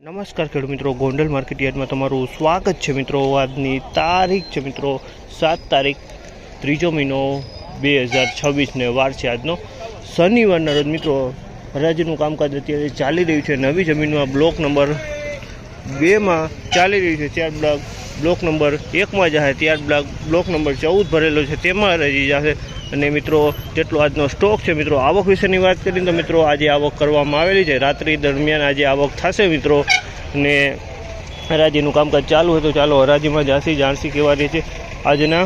નમસ્કાર ખેડૂત મિત્રો, ગોંડલ માર્કેટ યાર્ડમાં તમારું સ્વાગત છે મિત્રો। આજની તારીખ છે મિત્રો 7 તારીખ 3 મહિનો 2026 ને વાર છે આજનો શનિવારના રોજ મિત્રો। હરાજીનું કામકાજ અત્યારે ચાલી રહ્યું છે। નવી જમીનમાં બ્લોક નંબર 2માં ચાલી રહ્યું છે। ત્યારબાદ બ્લોક નંબર 1માં જશે, ત્યારબાદ બ્લોક નંબર 14 ભરેલો છે તેમાં હરાજી જશે। અને મિત્રો જેટલો આજનો સ્ટોક છે મિત્રો, આવક વિશેની વાત કરીએ તો મિત્રો આજે આવક કરવામાં આવેલી છે। રાત્રિ દરમિયાન આજે આવક થશે મિત્રો। અને હરાજીનું કામકાજ ચાલુ હતું। ચાલો હરાજીમાં જાણસી કેવા રહે છે આજના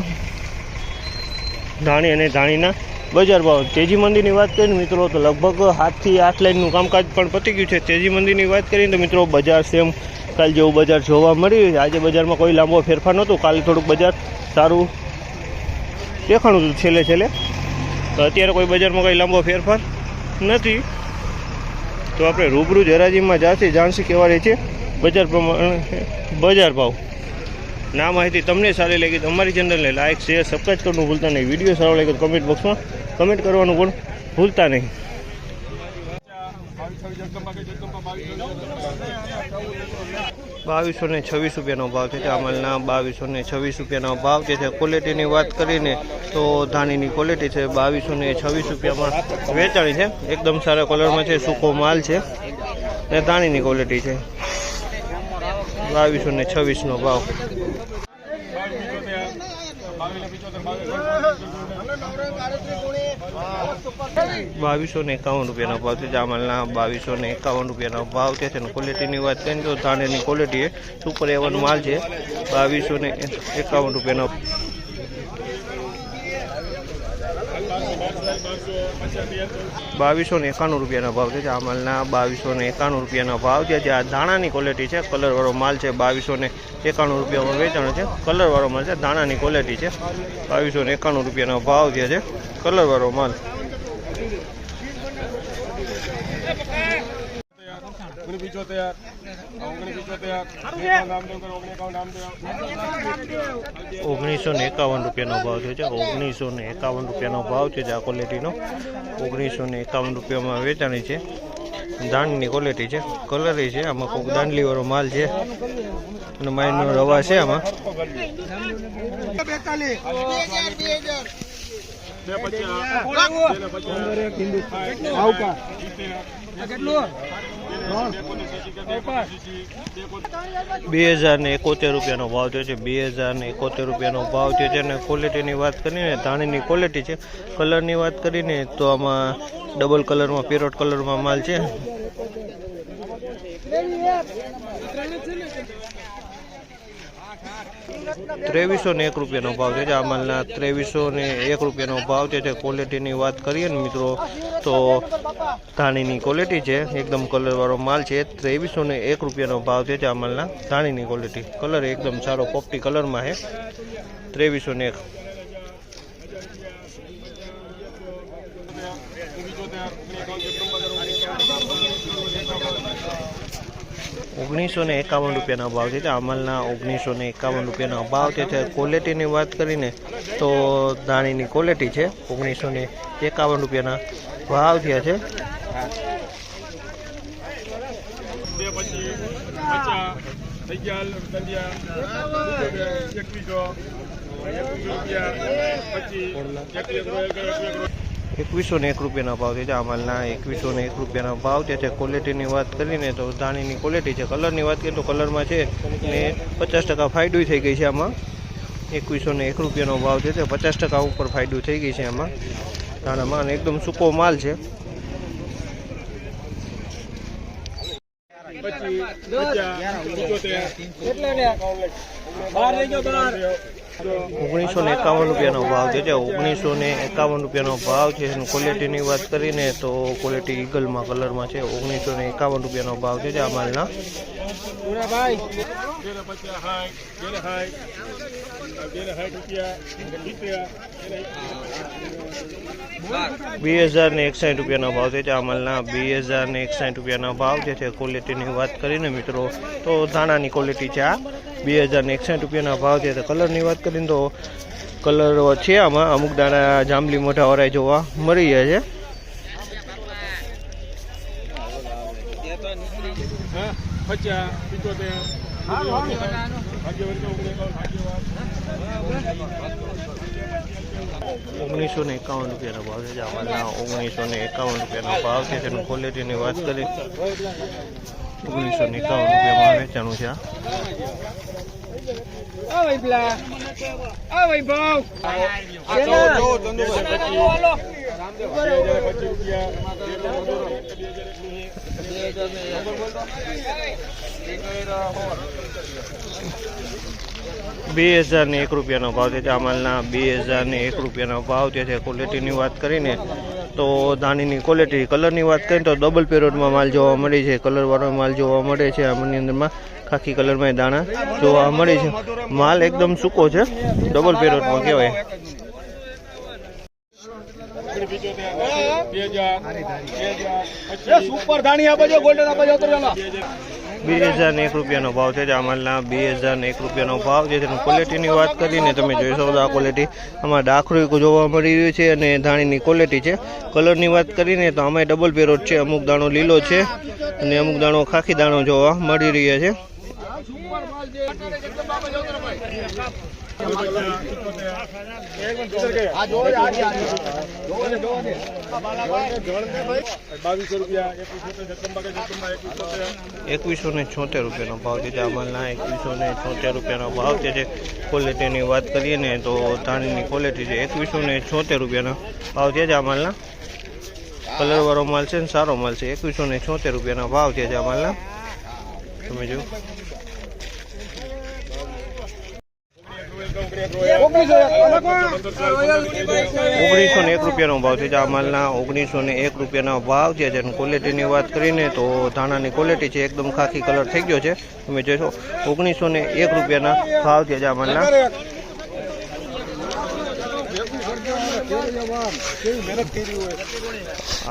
ધાણી અને ધાણીના બજાર ભાવ। તેજી મંદીની વાત કરીએ મિત્રો તો લગભગ 7 થી 8 લાઇનનું કામકાજ પણ પતી ગયું છે। તેજી મંદીની વાત કરીએ તો મિત્રો બજાર સેમ કાલ જેવું બજાર જોવા મળ્યું છે। આજે બજારમાં કોઈ લાંબો ફેરફાર નહોતો। કાલે થોડુંક બજાર સારું દેખાણું હતું છેલ્લે તો અત્યારે કોઈ બજારમાં કોઈ લાંબો ફેરફાર નથી। તો આપણે રૂબરૂ જ હરાજીમાં જાણસી કેવા રહે છે બજાર પ્રમાણે બજાર ભાવ। ના માહિતી તમને સારી લાગી તો અમારી ચેનલને લાઇક શેર સબસ્ક્રાઈબ કરવાનું ભૂલતા નહીં। વિડીયો સારો લાગે તો કમેન્ટ બોક્સમાં કમેન્ટ કરવાનું પણ ભૂલતા નહીં। 2226 રૂપિયાનો ભાવ છે। અમલના 2226 રૂપિયાનો ભાવ છે। ક્વોલિટીની વાત કરીને તો ધાણીની ક્વોલિટી છે 2226 રૂપિયામાં વેચાણી છે। એકદમ સારા કલરમાં છે, સૂકો માલ છે અને ધાણીની ક્વોલિટી છે। 2226નો ભાવ। 2251 રૂપિયાનો ભાવ છે। જામલના 2251 રૂપિયાનો ભાવ છે। ક્વોલિટીની વાત કરીએ તો ધાણીની ક્વોલિટી સુપર એવન માલ છે। 2251 રૂપિયાનો 2291 રૂપિયાનો ભાવ છે। જામલના 2291 રૂપિયાનો ભાવ છે। જે આ ધાણાની ક્વોલિટી છે, કલરવાળો માલ છે। 2291 રૂપિયામાં વેચાણ છે। કલરવાળો માલ છે, ધાણાની ક્વોલિટી છે। 2291 રૂપિયાનો ભાવ જે છે કલરવાળો માલ। ₹1951 રૂપિયાનો ભાવ છે। ₹1951 રૂપિયાનો ભાવ છે। આ ક્વોલિટીનો 1951 રૂપિયામાં વેચાણી છે। ધાનની ક્વોલિટી છે, કલર છે, આમાં કોઈ દાંડલી વાળો માલ છે અને માઇનનો રવા છે આમાં। ₹2071 રૂપિયાનો ભાવ થયો છે। ₹2071 રૂપિયાનો ભાવ થયો છે। અને ક્વોલિટીની વાત કરીને ધાણીની ક્વોલિટી છે। કલરની વાત કરીને તો આમાં ડબલ કલરમાં પેરોટ કલરમાં માલ છે। ₹2301 રૂપિયાનો ભાવ છે। આ માલના ₹2301 રૂપિયાનો ભાવ છે। ક્વોલિટીની વાત કરીએ ને મિત્રો તો ધાણીની ક્વોલિટી છે, એકદમ કલરવાળો માલ છે। ₹2301 રૂપિયાનો ભાવ છે। આ માલના ધાણીની ક્વોલિટી, કલર એકદમ સારો પોપટી કલરમાં છે। 2301। ₹1951 રૂપિયાનો ભાવ છે। અમલના ₹1951 રૂપિયાનો ભાવ છે। ક્વોલિટીની વાત કરીને તો ધાણીની ક્વોલિટી છે। ₹1951 રૂપિયાના ભાવ થયા છે। ₹2101 રૂપિયાનો ભાવ છે। અમલના ₹2101 રૂપિયાનો ભાવ છે। ક્વોલિટીની વાત કરીને તો ધાણીની ક્વોલિટી છે। કલરની વાત કરીએ તો કલરમાં છે ને 50% ફાયદો થઈ ગઈ છે આમાં। ₹2101 રૂપિયાનો ભાવ છે। 50% ઉપર ફાયદો થઈ ગઈ છે આમાં ધાણામાં, અને એકદમ સૂકો માલ છે। ₹1951 રૂપિયાનો ભાવ છે। ₹1951 રૂપિયાનો ભાવ છે। ક્વોલિટીની વાત કરીને તો ક્વોલિટી ઈગલમાં કલરમાં છે। ₹1951 રૂપિયાનો ભાવ છે। આ માલના 2061 રૂપિયાનો ભાવ છે। આ માલના 2061 રૂપિયાનો ભાવ છે। ક્વોલિટીની વાત કરીને મિત્રો તો ધાણાની ક્વોલિટી છે। આ 2061 રૂપિયાના ભાવ છે। કલરની વાત કરીને તો કલર છે આમાં, અમુક દાણા જાંબલી મોઢા વરાય જોવા મળી જાય છે। ₹1951 રૂપિયાનો ભાવ છે. જામલના ₹1951 રૂપિયાનો ભાવ છે. તેનું ક્વોલિટીની વાત કરી ₹1951 રૂપિયામાં વેચાણું છે. ₹2001 રૂપિયાનો ભાવ છે. જામલના ₹2001 રૂપિયાનો ભાવ છે. ક્વોલિટીની વાત કરીને તો ધાણીની ક્વોલિટી, કલરની વાત કરીએ તો ડબલ પેરોડમાં માલ જોવા મળે છે. કલરવાળો માલ જોવા મળે છે. આમની અંદરમાં ખાખી કલરમાં દાણા જોવા મળે છે. માલ એકદમ સૂકો છે, ડબલ પેરોડમાં કહેવાય. ₹2001 રૂપિયાનો ભાવ છે. જામલના ₹2001 રૂપિયાનો ભાવ છે. તેની ક્વોલિટીની વાત કરીને તમે જોઈ શકો આ ક્વોલિટી, આમાં ડાખરું જોવા મળી રહ્યું છે અને ધાણીની ક્વોલિટી છે. કલરની વાત કરીને તો આમાં ડબલ પેરોડ છે. અમુક દાણો લીલો છે અને અમુક દાણો ખાખી દાણો જોવા મળી રહ્યા છે. ₹2176 રૂપિયાનો ભાવ છે. જામલના ₹2176 રૂપિયાનો ભાવ છે. ક્વોલિટીની વાત કરીએ ને તો ધાણીની ક્વોલિટી છે. ₹2176 રૂપિયાનો ભાવ છે. જામલના કલરવાળો માલ છે ને સારો માલ છે. ₹2176 રૂપિયાનો ભાવ છે. જામલના તમે જો ₹1901 રૂપિયાનો ભાવ છે. જામલના ₹1901 રૂપિયાનો ભાવ છે. જેની ક્વોલિટીની વાત કરીને તો ધાણાની ક્વોલિટી છે, એકદમ ખાખી કલર થઈ ગયો છે. તમે જોશો ₹1901 રૂપિયાના ભાવ છે. જામલના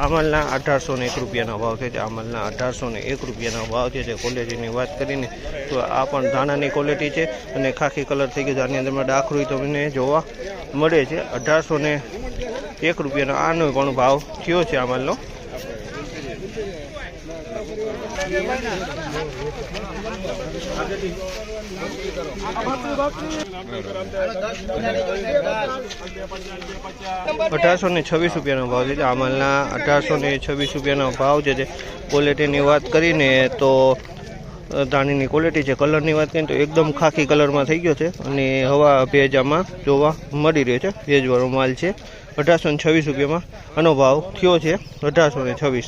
આમલના ₹1801 રૂપિયાનો ભાવ છે. આમલના ₹1801 રૂપિયાનો ભાવ છે. જે ક્વોલિટીની વાત કરીને તો આ પણ ધાણાની ક્વોલિટી છે અને ખાખી કલર થઈ ગયો છે. આની અંદરમાં ડાખરું તમને જોવા મળે છે. ₹1801 રૂપિયાનો આનો પણ ભાવ થયો છે આમલનો. ₹1826 રૂપિયાનો ભાવ છે. આમલના ₹1826 રૂપિયાનો ભાવ છે. ક્વોલિટીની વાત કરીને તો ધાણીની ક્વોલિટી છે. કલરની વાત કરીએ તો એકદમ ખાખી કલરમાં થઈ ગયો છે અને હવા ભેજ આમાં જોવા મળી રહ્યો છે. ભેજવાળો માલ છે. ₹1826 રૂપિયામાં આનો ભાવ થયો છે. 1826.